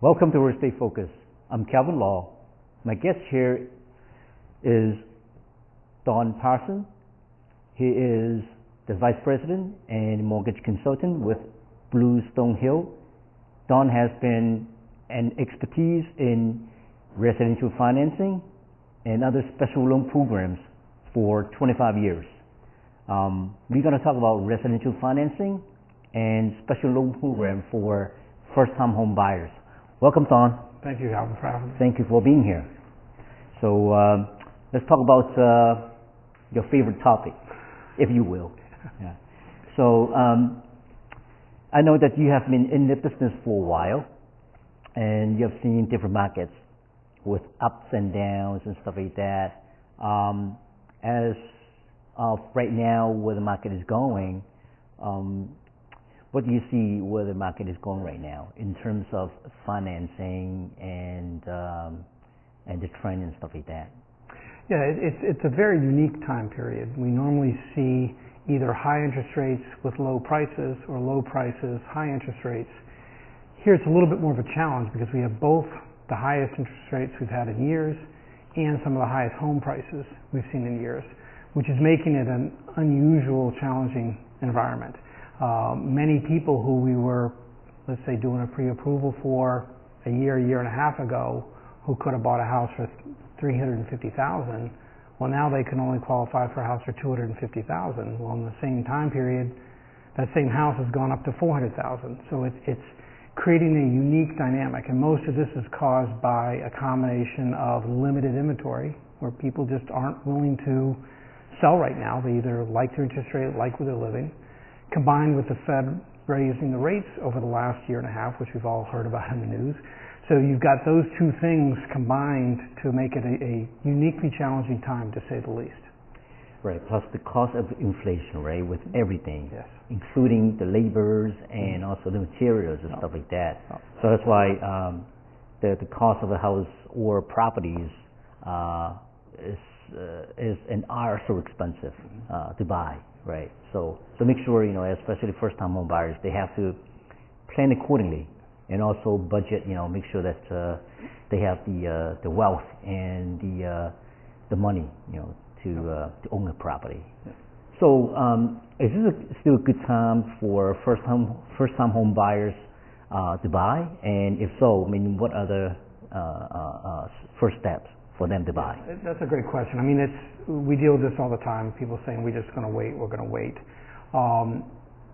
Welcome to Real Estate Focus. I'm Calvin Law. My guest here is Don Parsons. He is the Vice President and Mortgage Consultant with Bluestone Hill. Don has been an expertise in residential financing and other special loan programs for 25 years. We're going to talk about residential financing and special loan program for first-time home buyers. Welcome, Don. Thank you, Calvin, for having me. Thank you for being here. So let's talk about your favorite topic, if you will. Yeah. So I know that you have been in the business for a while, and you have seen different markets with ups and downs and stuff like that. As of right now, where the market is going, what do you see where the market is going right now in terms of financing and the trend and stuff like that? Yeah, it's a very unique time period. We normally see either high interest rates with low prices or low prices, high interest rates. Here it's a little bit more of a challenge because we have both the highest interest rates we've had in years and some of the highest home prices we've seen in years, which is making it an unusual, challenging environment. Many people who we were, let's say, doing a pre-approval for a year and a half ago, who could have bought a house for $350,000, well, now they can only qualify for a house for $250,000. Well, in the same time period, that same house has gone up to $400,000. So it's creating a unique dynamic, and most of this is caused by a combination of limited inventory, where people just aren't willing to sell right now. They either like their interest rate, like where they're living, combined with the Fed raising the rates over the last year and a half, which we've all heard about in the news. So you've got those two things combined to make it a uniquely challenging time, to say the least. Right, plus the cost of inflation, right, with everything, yes, including the labors and also the materials and stuff like that. So that's why the cost of a house or properties is and are so expensive to buy. Right. So make sure, especially first-time home buyers, they have to plan accordingly and also budget. Make sure that they have the wealth and the money, to own a property. So is this still a good time for first-time home buyers to buy? And if so, what are the first steps for them to buy? That's a great question. We deal with this all the time. People saying we're just going to wait. We're going to wait.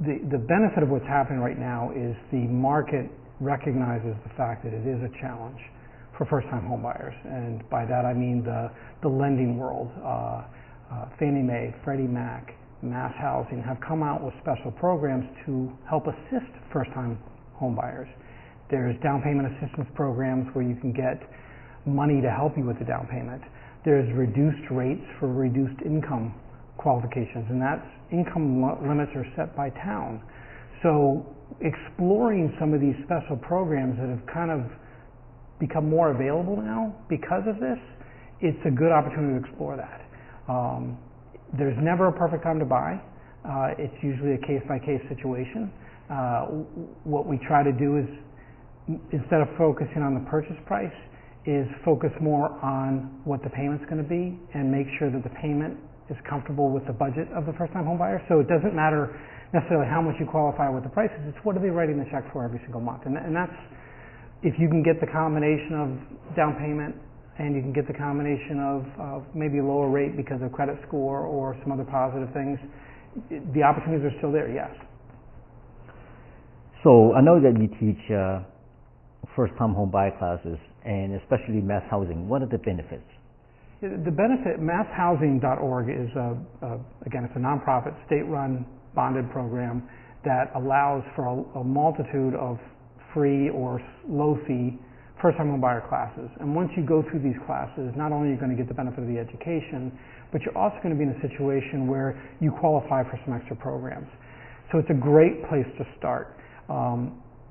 The benefit of what's happening right now is the market recognizes the fact that it is a challenge for first-time home buyers, and by that I mean the lending world. Fannie Mae, Freddie Mac, Mass Housing have come out with special programs to help assist first-time home buyers. There's down payment assistance programs where you can get money to help you with the down payment. There's reduced rates for reduced income qualifications, and that's income limits are set by town. So exploring some of these special programs that have kind of become more available now because of this, it's a good opportunity to explore that. There's never a perfect time to buy. It's usually a case-by-case situation. What we try to do is, instead of focusing on the purchase price, is focus more on what the payment's going to be and make sure that the payment is comfortable with the budget of the first-time home buyer. So it doesn't matter necessarily how much you qualify with the prices, it's what are they writing the check for every single month. And that's, if you can get the combination of down payment and you can get the combination of maybe a lower rate because of credit score or some other positive things, the opportunities are still there, yes. So I know that you teach first-time home buyer classes, and especially mass housing. What are the benefits? The benefit, masshousing.org is again, it's a nonprofit, state-run, bonded program that allows for a multitude of free or low-fee first-time home buyer classes. And once you go through these classes, not only are you going to get the benefit of the education, but you're also going to be in a situation where you qualify for some extra programs. So it's a great place to start.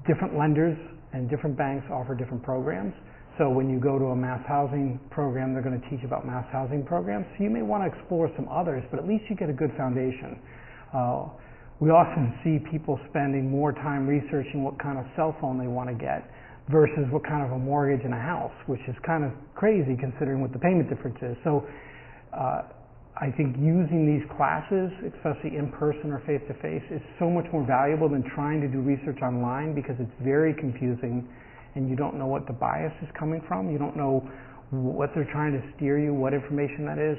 Different lenders and different banks offer different programs. So when you go to a mass housing program, they're going to teach about mass housing programs. So you may want to explore some others, but at least you get a good foundation. We often see people spending more time researching what kind of cell phone they want to get versus what kind of a mortgage in a house, which is kind of crazy considering what the payment difference is. So I think using these classes, especially in person or face to face, is so much more valuable than trying to do research online, because it's very confusing and you don't know what the bias is coming from. You don't know what they're trying to steer you, what information that is.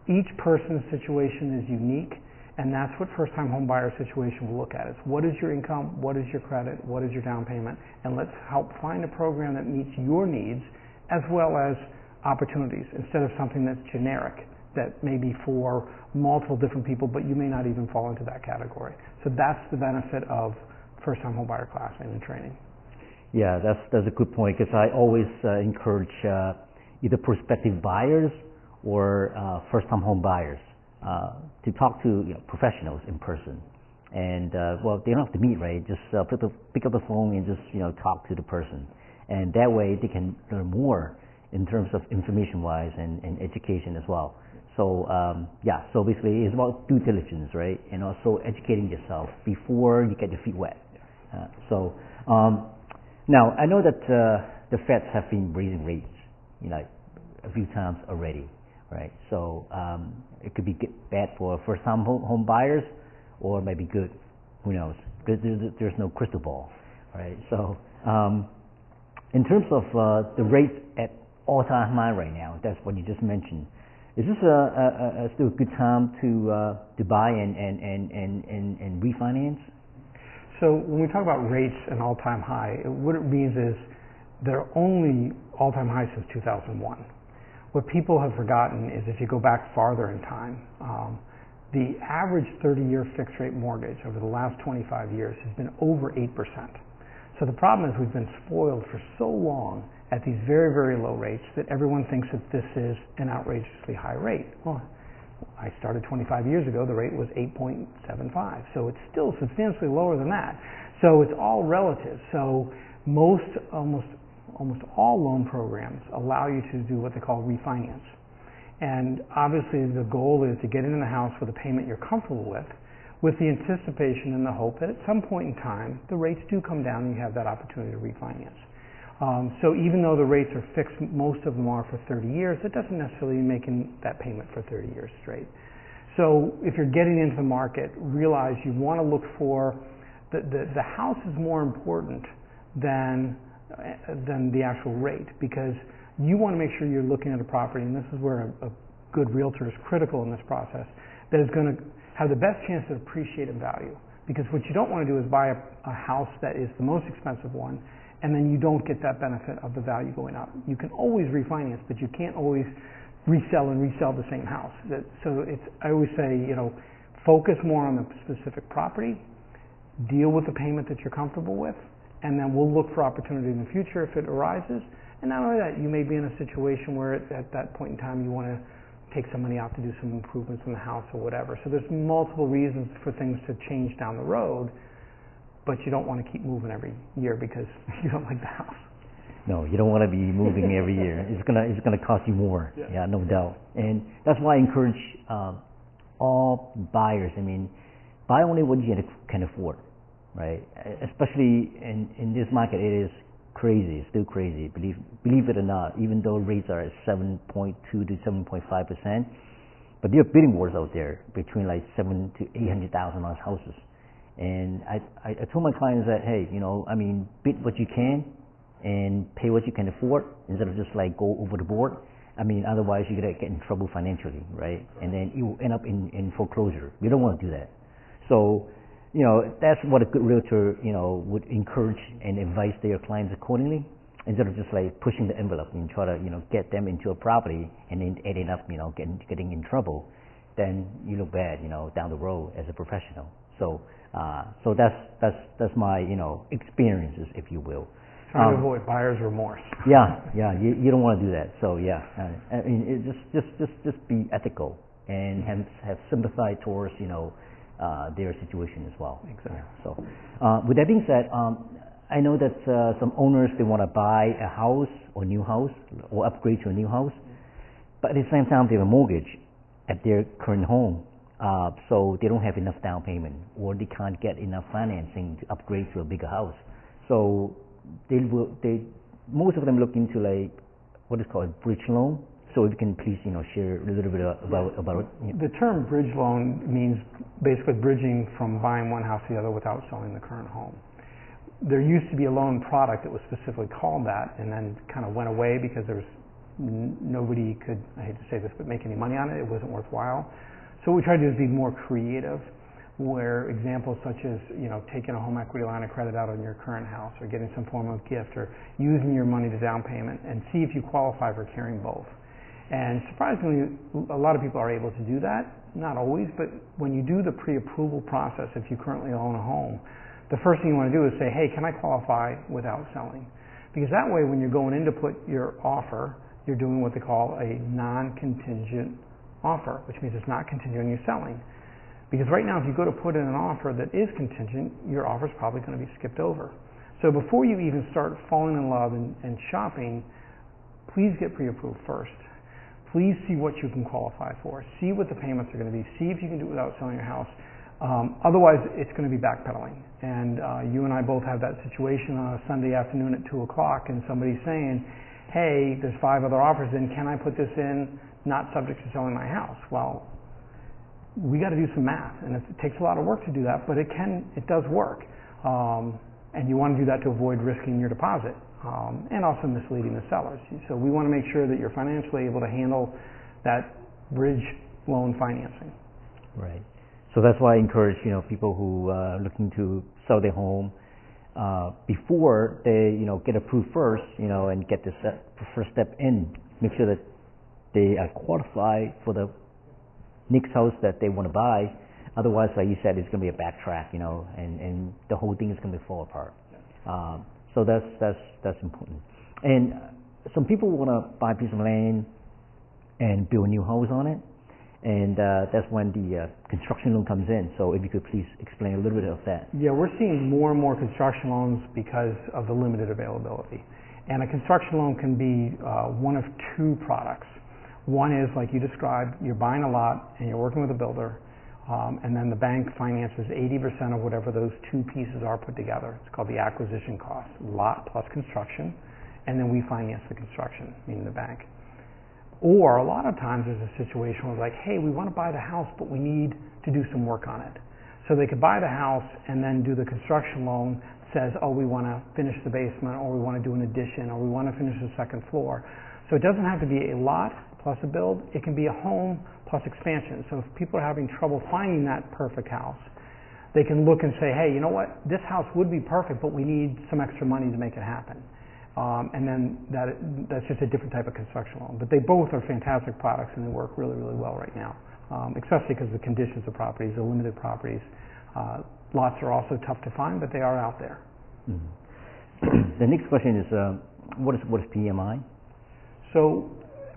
Each person's situation is unique, and that's what first-time home buyer situation will look at. It's what is your income, what is your credit, what is your down payment, and let's help find a program that meets your needs as well as opportunities, instead of something that's generic, that may be for multiple different people, but you may not even fall into that category. So that's the benefit of first-time home buyer classing and training. Yeah, that's a good point, because I always encourage either prospective buyers or first-time home buyers to talk to professionals in person. And well, they don't have to meet, right? Just pick up the phone and just talk to the person, and that way they can learn more in terms of information-wise and education as well. So yeah, so basically it's about due diligence, right? And also educating yourself before you get your feet wet. Now I know that the Feds have been raising rates, a few times already, right? So it could be bad for first-time home buyers, or maybe good. Who knows? There's no crystal ball, right? So in terms of the rates at all-time high right now, that's what you just mentioned. Is this still a good time to buy and refinance? So when we talk about rates and all-time high, what it means is they're only all-time high since 2001. What people have forgotten is if you go back farther in time, the average 30-year fixed-rate mortgage over the last 25 years has been over 8%. So the problem is we've been spoiled for so long at these very, very low rates that everyone thinks that this is an outrageously high rate. Well, I started 25 years ago, the rate was 8.75, so it's still substantially lower than that. So it's all relative. So almost all loan programs allow you to do what they call refinance. And obviously the goal is to get into the house with a payment you're comfortable with the anticipation and the hope that at some point in time the rates do come down and you have that opportunity to refinance. So even though the rates are fixed, most of them are for 30 years, it doesn't necessarily mean making that payment for 30 years straight. So if you're getting into the market, realize you want to look for the house is more important than the actual rate, because you want to make sure you're looking at a property, and this is where a good realtor is critical in this process, that is going to have the best chance of appreciating value. Because what you don't want to do is buy a house that is the most expensive one, and then you don't get that benefit of the value going up. You can always refinance, but you can't always resell the same house. So I always say, focus more on the specific property, deal with the payment that you're comfortable with, and then we'll look for opportunity in the future if it arises. And not only that, you may be in a situation where at that point in time you want to take some money out to do some improvements in the house or whatever. So there's multiple reasons for things to change down the road, but you don't want to keep moving every year because you don't like the house. No, you don't want to be moving every year. It's gonna cost you more. Yeah, no doubt. And that's why I encourage all buyers. I mean, buy only what you can afford, right? Especially in this market, it is crazy. It's still crazy. Believe it or not, even though rates are at 7.2 to 7.5%, but there are bidding wars out there between like $700,000 to $800,000 houses. And I told my clients that, hey, bid what you can and pay what you can afford instead of just like go over the board. Otherwise you're going to get in trouble financially, right? And then you will end up in foreclosure. You don't want to do that. So, that's what a good realtor, would encourage and advise their clients accordingly, instead of just like pushing the envelope and try to, get them into a property and then ending up, getting in trouble. Then you look bad, down the road as a professional. So that's my experiences, if you will. Trying to avoid buyer's remorse. Yeah, you don't want to do that. So yeah, just be ethical and have sympathy towards their situation as well. Exactly. Yeah, so with that being said, I know that some owners, they want to buy a house or new house or upgrade to a new house, but at the same time they have a mortgage at their current home. So they don't have enough down payment, or they can't get enough financing to upgrade to a bigger house. So most of them look into like what is called bridge loan. So if you can please, share a little bit about it. Yeah. The term bridge loan means basically bridging from buying one house to the other without selling the current home. There used to be a loan product that was specifically called that, and then kind of went away because there was nobody could, I hate to say this, but make any money on it. It wasn't worthwhile. So what we try to do is be more creative, where examples such as taking a home equity line of credit out on your current house, or getting some form of gift, or using your money to down payment, and see if you qualify for carrying both. And surprisingly, a lot of people are able to do that. Not always, but when you do the pre-approval process, if you currently own a home, the first thing you want to do is say, hey, can I qualify without selling? Because that way, when you're going in to put your offer, you're doing what they call a non-contingent offer, which means it's not contingent on you selling. Because right now, if you go to put in an offer that is contingent, your offer is probably going to be skipped over. So before you even start falling in love and shopping, please get pre-approved first. Please see what you can qualify for. See what the payments are going to be. See if you can do it without selling your house. Otherwise, it's going to be backpedaling. And you and I both have that situation on a Sunday afternoon at 2 o'clock, and somebody's saying, hey, there's 5 other offers in. Can I put this in not subject to selling my house? Well, we got to do some math, and it takes a lot of work to do that, but it does work. And you want to do that to avoid risking your deposit. And also misleading the sellers. So we want to make sure that you're financially able to handle that bridge loan financing. Right. So that's why I encourage people who are looking to sell their home before they get approved first, and get the first step in. Make sure that they are qualified for the next house that they want to buy. Otherwise, like you said, it's going to be a backtrack, and the whole thing is going to fall apart. So that's important. And some people want to buy a piece of land and build a new house on it, and that's when the construction loan comes in. So if you could please explain a little bit of that. Yeah, we're seeing more and more construction loans because of the limited availability. And a construction loan can be one of 2 products. One is, like you described, you're buying a lot and you're working with a builder. And then the bank finances 80% of whatever those 2 pieces are put together. It's called the acquisition cost, lot plus construction, and then we finance the construction, meaning the bank. Or a lot of times there's a situation where like, hey, we want to buy the house, but we need to do some work on it. So they could buy the house and then do the construction loan, says, oh, we want to finish the basement, or we want to do an addition, or we want to finish the second floor. So it doesn't have to be a lot plus a build. It can be a home plus expansion. So if people are having trouble finding that perfect house, they can look and say, hey, you know what? This house would be perfect, but we need some extra money to make it happen. And then that's just a different type of construction loan. But they both are fantastic products, and they work really, really well right now, especially because the conditions of properties, the limited properties. Lots are also tough to find, but they are out there. Mm-hmm. The next question is, what is PMI? So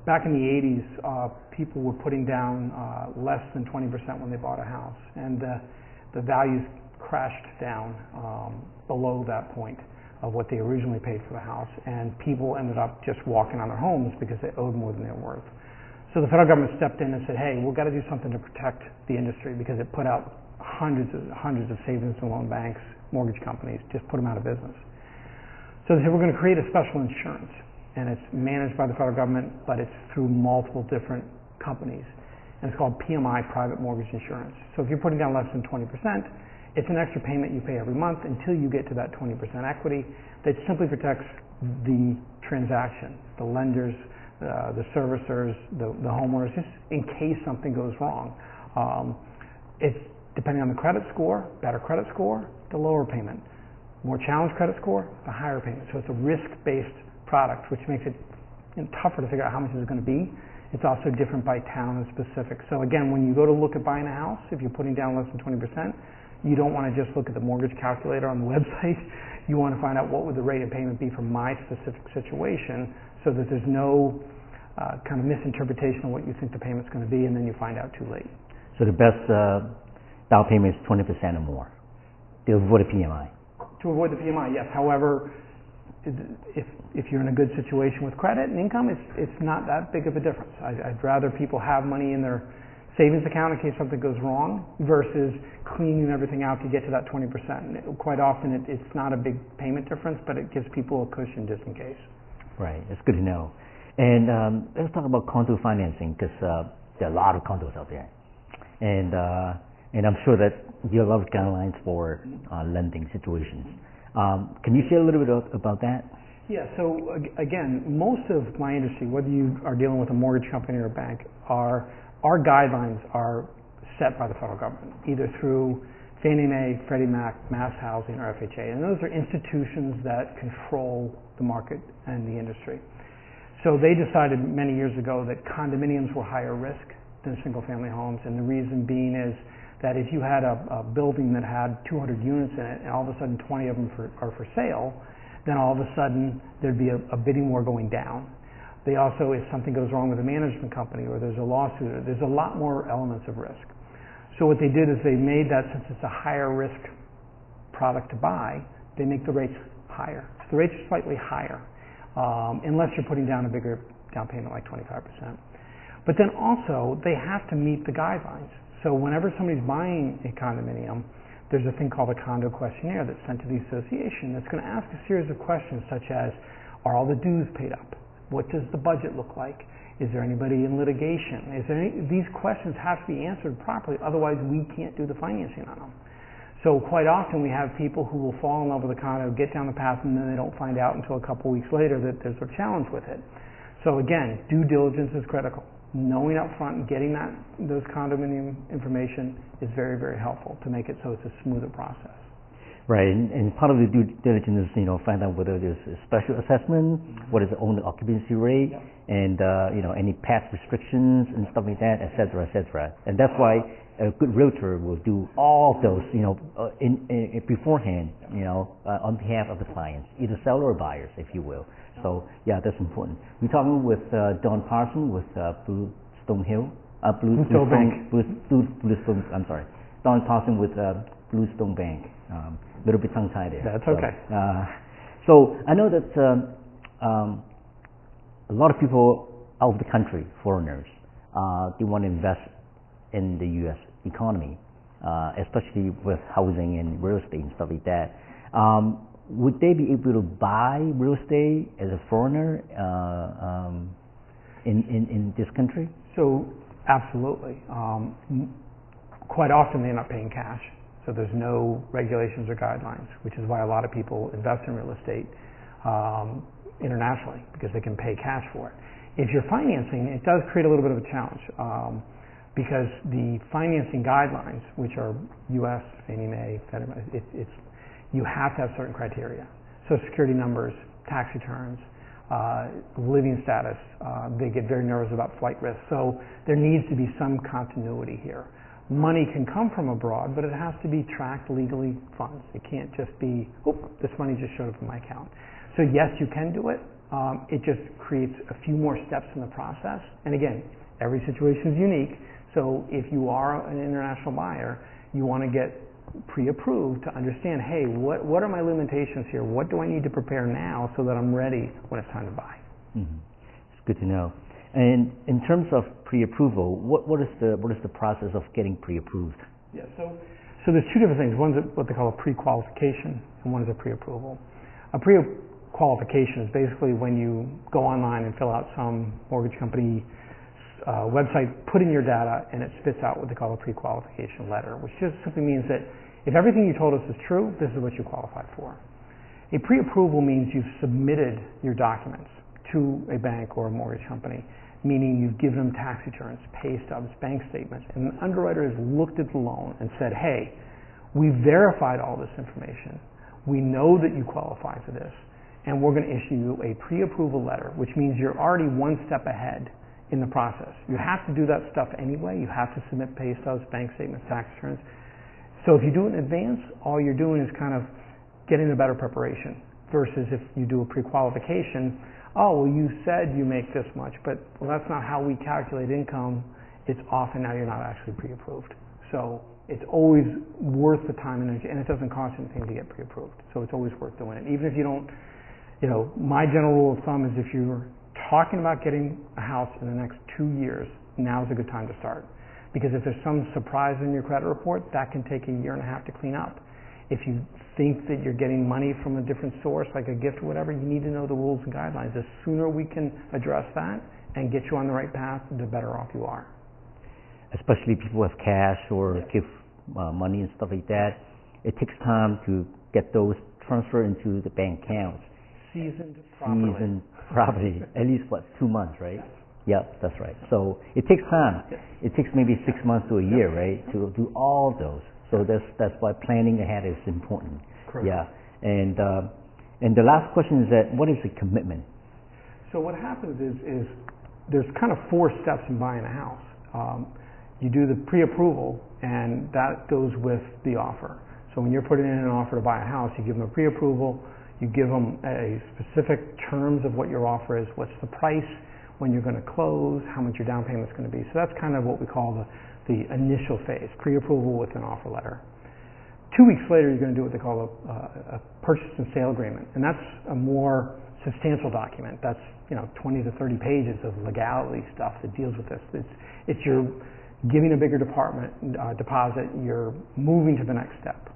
back in the 80s, people were putting down less than 20% when they bought a house, and the values crashed down below that point of what they originally paid for the house, and people ended up just walking on their homes because they owed more than they were worth. So the federal government stepped in and said, hey, we've got to do something to protect the industry, because it put out hundreds of savings and loan banks, mortgage companies, just put them out of business. So they said, we're going to create a special insurance, and it's managed by the federal government, but it's through multiple different companies, and it's called PMI, Private Mortgage Insurance. So if you're putting down less than 20%, it's an extra payment you pay every month until you get to that 20% equity that simply protects the transaction, the lenders, the servicers, the homeowners, just in case something goes wrong. It's depending on the credit score, better credit score, the lower payment. More challenged credit score, the higher payment. So it's a risk-based product, which makes it tougher to figure out how much it's going to be. It's also different by town and specific. So again, when you go to look at buying a house, if you're putting down less than 20%, you don't want to just look at the mortgage calculator on the website. You want to find out what would the rate of payment be for my specific situation, so that there's no kind of misinterpretation of what you think the payment's going to be, and then you find out too late. So the best down payment is 20% or more to avoid a PMI. To avoid the PMI, yes. However, if you're in a good situation with credit and income, it's not that big of a difference. I'd rather people have money in their savings account in case something goes wrong versus cleaning everything out to get to that 20%. And quite often it's not a big payment difference, but it gives people a cushion just in case. Right, that's good to know. And let's talk about condo financing, because there are a lot of condos out there. And I'm sure that you have a lot of guidelines for lending situations. Can you share a little bit about that? Yeah, so again, most of my industry, whether you are dealing with a mortgage company or a bank, our guidelines are set by the federal government, either through Fannie Mae, Freddie Mac, Mass Housing, or FHA. And those are institutions that control the market and the industry. So they decided many years ago that condominiums were higher risk than single-family homes, and the reason being is that if you had a building that had 200 units in it and all of a sudden 20 of them are for sale, then all of a sudden there'd be a bidding war going down. They also, if something goes wrong with a management company or there's a lawsuit, there's a lot more elements of risk. So what they did is they made that, since it's a higher risk product to buy, they make the rates higher. So the rates are slightly higher, unless you're putting down a bigger down payment like 25%. But then also, they have to meet the guidelines. So whenever somebody's buying a condominium, there's a thing called a condo questionnaire that's sent to the association that's going to ask a series of questions such as, are all the dues paid up? What does the budget look like? Is there anybody in litigation? These questions have to be answered properly, otherwise we can't do the financing on them. So quite often we have people who will fall in love with a condo, get down the path, and then they don't find out until a couple weeks later that there's a challenge with it. So again, due diligence is critical. Knowing up front and getting those condominium information is very, very helpful to make it so it's a smoother process. Right, and part of the due diligence is, find out whether there's a special assessment, what is the owner occupancy rate, and any past restrictions and stuff like that, et cetera, et cetera. And that's why a good realtor will do all of those, beforehand, on behalf of the clients, either seller or buyers, if you will. So yeah, that's important. We're talking with Don Parsons with Bluestone Bank. I'm sorry, Don Parsons with Bluestone Bank. A little bit tongue-tied there. That's okay. So I know that a lot of people out of the country, foreigners, they want to invest in the U.S. economy, especially with housing and real estate and stuff like that. Would they be able to buy real estate as a foreigner in this country? So absolutely. Quite often they end up paying cash. So there's no regulations or guidelines, which is why a lot of people invest in real estate internationally, because they can pay cash for it. If you're financing, it does create a little bit of a challenge because the financing guidelines, which are U.S., Fannie Mae, Freddie Mac, you have to have certain criteria. Social security numbers, tax returns, living status. They get very nervous about flight risk. So there needs to be some continuity here. Money can come from abroad, but it has to be tracked legally funds. It can't just be, this money just showed up in my account. So yes, you can do it. It just creates a few more steps in the process. And again, every situation is unique. So if you are an international buyer, you want to get pre-approved to understand, hey, what are my limitations here? What do I need to prepare now so that I'm ready when it's time to buy? Mm-hmm. It's good to know. And in terms of pre-approval, what is the process of getting pre-approved? Yeah, so there's two different things. One's what they call a pre-qualification, and one is a pre-approval. A pre-qualification is basically when you go online and fill out some mortgage company website, put in your data, and it spits out what they call a pre-qualification letter, which just simply means that if everything you told us is true, this is what you qualify for. A pre-approval means you've submitted your documents to a bank or a mortgage company, meaning you've given them tax returns, pay stubs, bank statements, and an underwriter has looked at the loan and said, hey, we've verified all this information. We know that you qualify for this, and we're going to issue you a pre-approval letter, which means you're already one step ahead in the process. You have to do that stuff anyway. You have to submit pay stubs, bank statements, tax returns. So if you do it in advance, all you're doing is kind of getting a better preparation versus if you do a pre-qualification, oh, well, you said you make this much, but that's not how we calculate income. It's often now you're not actually pre-approved. So it's always worth the time and energy, and it doesn't cost anything to get pre-approved. So it's always worth doing it. Even if you don't, my general rule of thumb is if you're talking about getting a house in the next 2 years, now's a good time to start. Because if there's some surprise in your credit report, that can take a year and a half to clean up. If you think that you're getting money from a different source, like a gift or whatever, you need to know the rules and guidelines. The sooner we can address that and get you on the right path, the better off you are. Especially people with cash or give money and stuff like that. It takes time to get those transferred into the bank accounts. Seasoned properly. At least, 2 months, right? Yes. Yep, that's right. So it takes time. Yes. It takes maybe 6 months to a year, right, to do all those. So that's why planning ahead is important. Correct. Yeah. And the last question is that what is a commitment? So what happens is there's kind of 4 steps in buying a house. You do the pre-approval, and that goes with the offer. So when you're putting in an offer to buy a house, you give them a pre-approval, you give them a specific terms of what your offer is, what's the price, when you're going to close, how much your down payment's going to be. So that's kind of what we call the initial phase, pre-approval with an offer letter. 2 weeks later, you're going to do what they call a purchase and sale agreement, and that's a more substantial document. That's 20 to 30 pages of legality stuff that deals with this. It's your giving a bigger deposit, you're moving to the next step.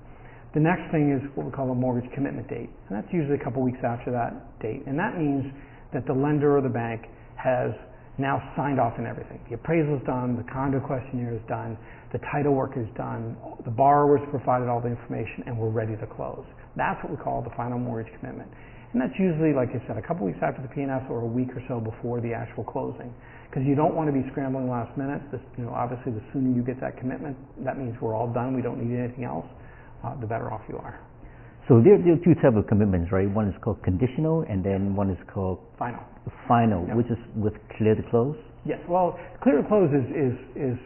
The next thing is what we call a mortgage commitment date, and that's usually a couple weeks after that date. And that means that the lender or the bank has now signed off on everything. The appraisal is done, the condo questionnaire is done, the title work is done, the borrower's provided all the information, and we're ready to close. That's what we call the final mortgage commitment. And that's usually, like I said, a couple weeks after the P&S or a week or so before the actual closing. Because you don't want to be scrambling last minute. Obviously, the sooner you get that commitment, that means we're all done, we don't need anything else, the better off you are. So there are 2 types of commitments, right? One is called conditional, and then one is called final, Yep. which is with clear to close? Yes, well, clear to close is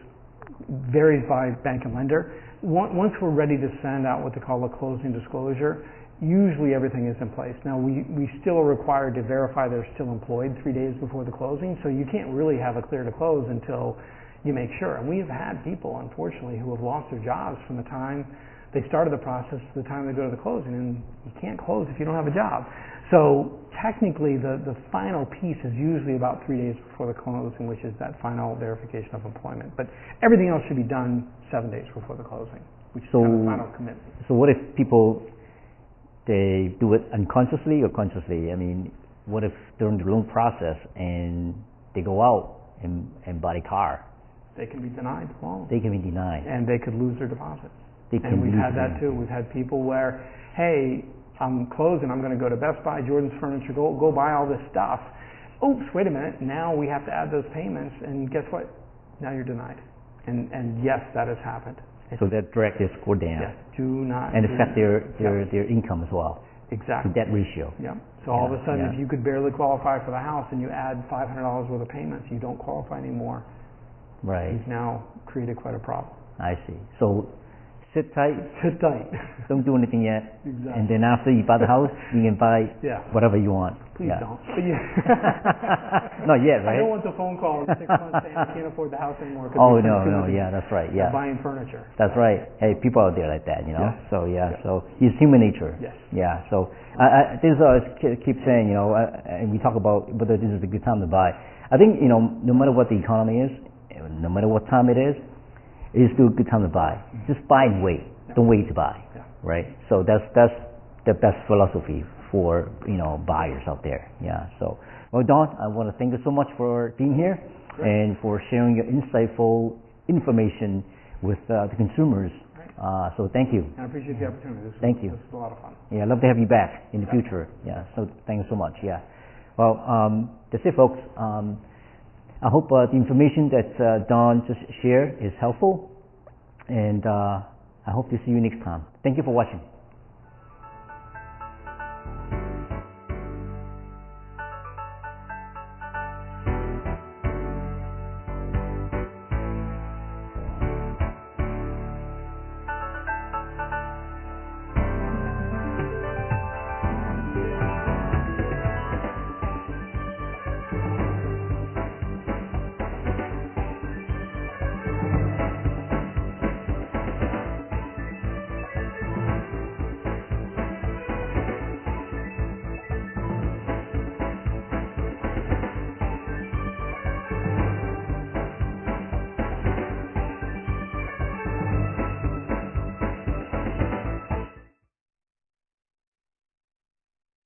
varies by bank and lender. Once we're ready to send out what they call a closing disclosure, usually everything is in place. Now, we still are required to verify they're still employed 3 days before the closing, so you can't really have a clear to close until you make sure. And we have had people, unfortunately, who have lost their jobs from the time they started the process to the time they go to the closing, and you can't close if you don't have a job. So technically, the final piece is usually about 3 days before the closing, which is that final verification of employment. But everything else should be done 7 days before the closing, which is kind of the final commitment. So what if people, they do it unconsciously or consciously? I mean, what if during the loan process and they go out and buy a car? They can be denied the loan. They can be denied. And they could lose their deposit. And we've had that too. We've had people where, hey, I'm closing, I'm going to go to Best Buy, Jordan's Furniture, go buy all this stuff. Oops, wait a minute, now we have to add those payments, and guess what? Now you're denied. And yes, that has happened. So that direct their score down. Yes, do not. And affect their income as well. Exactly. The debt ratio. Yeah. So all of a sudden, if you could barely qualify for the house and you add $500 worth of payments, you don't qualify anymore. Right. You've now created quite a problem. I see. So sit tight. Sit tight. Don't do anything yet. Exactly. And then after you buy the house, you can buy whatever you want. Please don't. But Not yet, right? I don't want the phone call in 6 months saying I can't afford the house anymore. Oh, no, that's right, yeah. Buying furniture. That's right. Hey, people out there like that, Yes. So, so it's human nature. Yes. Yeah, so this is what I keep saying, and we talk about whether this is a good time to buy. I think, no matter what the economy is, no matter what time it is still a good time to buy. Just buy and wait. Don't wait to buy, right? So that's the best philosophy for buyers out there. Yeah. So, well, Don, I want to thank you so much for being here and for sharing your insightful information with the consumers. So thank you. I appreciate the opportunity. Thank you. This was a lot of fun. Yeah, I'd love to have you back in the future. Yeah. So thank you so much. Yeah. Well, that's it, folks. I hope the information that Don just shared is helpful, and I hope to see you next time. Thank you for watching.